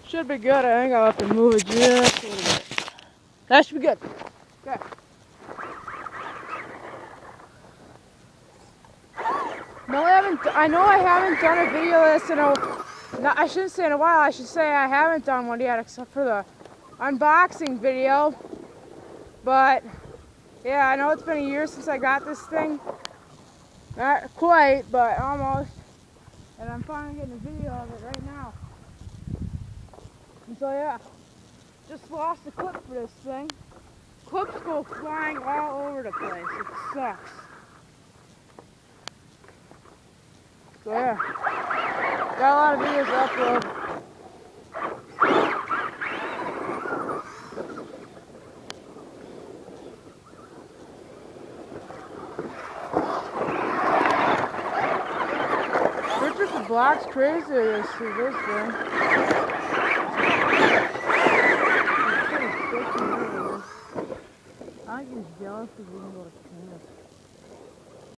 Should be good. I think I'll have to move it just a little bit. That should be good. Okay. No, I know I haven't done a video of this in I shouldn't say in a while. I should say I haven't done one yet, except for the unboxing video. But yeah, I know it's been a year since I got this thing. Not quite, but almost. And I'm finally getting a video of it right now. And so yeah, just lost the clip for this thing. Clips go flying all over the place. It sucks. So yeah, got a lot of videos to upload. Purchase the block's crazy this thing. I think he's jealous because we can go to camp.